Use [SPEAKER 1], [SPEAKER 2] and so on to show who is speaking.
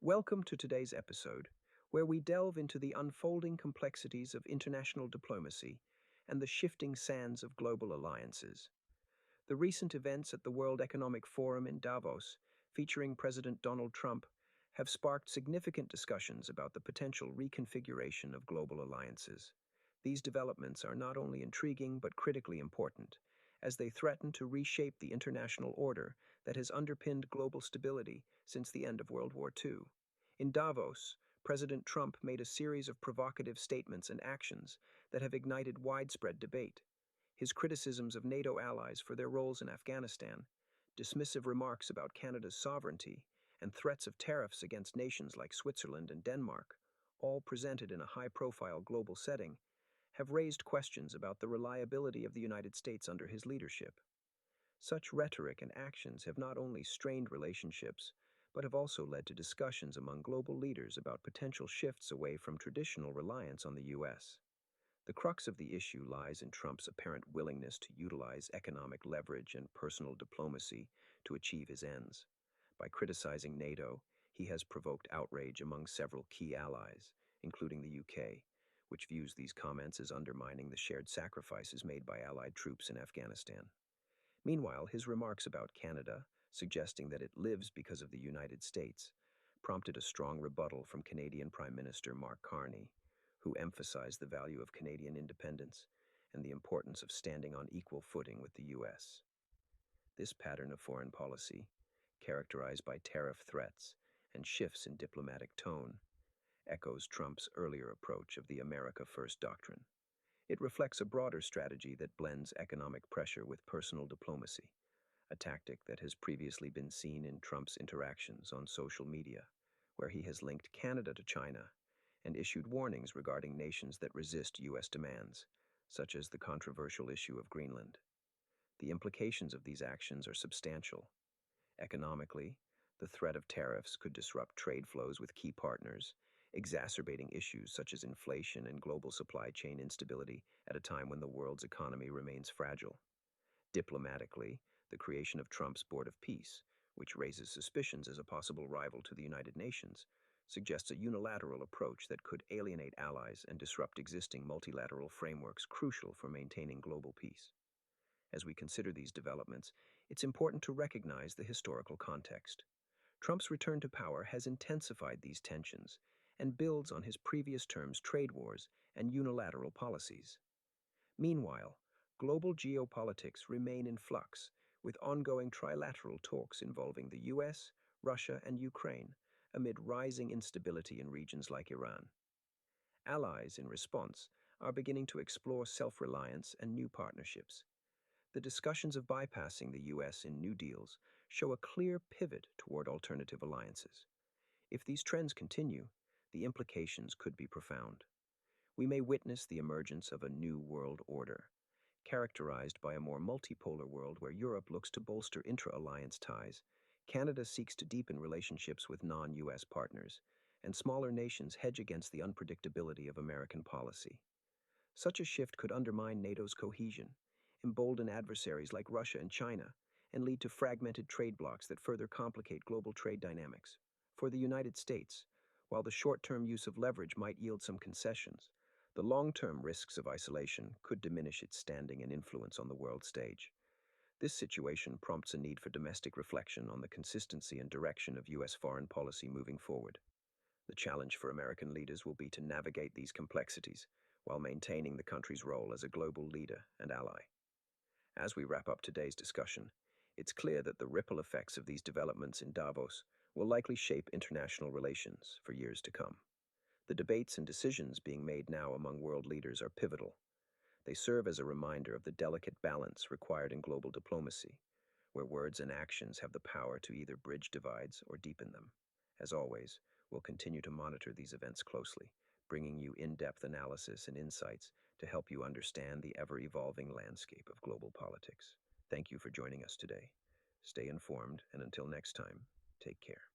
[SPEAKER 1] Welcome to today's episode, where we delve into the unfolding complexities of international diplomacy and the shifting sands of global alliances. The recent events at the World Economic Forum in Davos, featuring President Donald Trump, have sparked significant discussions about the potential reconfiguration of global alliances. These developments are not only intriguing but critically important, as they threaten to reshape the international order that has underpinned global stability since the end of World War II. In Davos, President Trump made a series of provocative statements and actions that have ignited widespread debate. His criticisms of NATO allies for their roles in Afghanistan, dismissive remarks about Canada's sovereignty, and threats of tariffs against nations like Switzerland and Denmark, all presented in a high-profile global setting, have raised questions about the reliability of the United States under his leadership. Such rhetoric and actions have not only strained relationships, but have also led to discussions among global leaders about potential shifts away from traditional reliance on the U.S. The crux of the issue lies in Trump's apparent willingness to utilize economic leverage and personal diplomacy to achieve his ends. By criticizing NATO, he has provoked outrage among several key allies, including the UK, which views these comments as undermining the shared sacrifices made by Allied troops in Afghanistan. Meanwhile, his remarks about Canada, suggesting that it lives because of the United States, prompted a strong rebuttal from Canadian Prime Minister Mark Carney, who emphasized the value of Canadian independence and the importance of standing on equal footing with the U.S. This pattern of foreign policy, characterized by tariff threats and shifts in diplomatic tone, echoes Trump's earlier approach of the America First doctrine. It reflects a broader strategy that blends economic pressure with personal diplomacy, a tactic that has previously been seen in Trump's interactions on social media, where he has linked Canada to China and issued warnings regarding nations that resist U.S. demands, such as the controversial issue of Greenland. The implications of these actions are substantial. Economically, the threat of tariffs could disrupt trade flows with key partners, exacerbating issues such as inflation and global supply chain instability at a time when the world's economy remains fragile. Diplomatically, the creation of Trump's Board of Peace, which raises suspicions as a possible rival to the United Nations, suggests a unilateral approach that could alienate allies and disrupt existing multilateral frameworks crucial for maintaining global peace. As we consider these developments, it's important to recognize the historical context. Trump's return to power has intensified these tensions and builds on his previous term's trade wars and unilateral policies. Meanwhile, global geopolitics remain in flux, with ongoing trilateral talks involving the US, Russia, and Ukraine, amid rising instability in regions like Iran. Allies, in response, are beginning to explore self-reliance and new partnerships. The discussions of bypassing the US in new deals show a clear pivot toward alternative alliances. If these trends continue, the implications could be profound. We may witness the emergence of a new world order, characterized by a more multipolar world where Europe looks to bolster intra-alliance ties, Canada seeks to deepen relationships with non-US partners, and smaller nations hedge against the unpredictability of American policy. Such a shift could undermine NATO's cohesion, embolden adversaries like Russia and China, and lead to fragmented trade blocs that further complicate global trade dynamics. For the United States, while the short-term use of leverage might yield some concessions, the long-term risks of isolation could diminish its standing and influence on the world stage. This situation prompts a need for domestic reflection on the consistency and direction of U.S. foreign policy moving forward. The challenge for American leaders will be to navigate these complexities while maintaining the country's role as a global leader and ally. As we wrap up today's discussion, it's clear that the ripple effects of these developments in Davos will likely shape international relations for years to come. The debates and decisions being made now among world leaders are pivotal. They serve as a reminder of the delicate balance required in global diplomacy, where words and actions have the power to either bridge divides or deepen them. As always, we'll continue to monitor these events closely, bringing you in-depth analysis and insights to help you understand the ever-evolving landscape of global politics. Thank you for joining us today. Stay informed, and until next time, take care.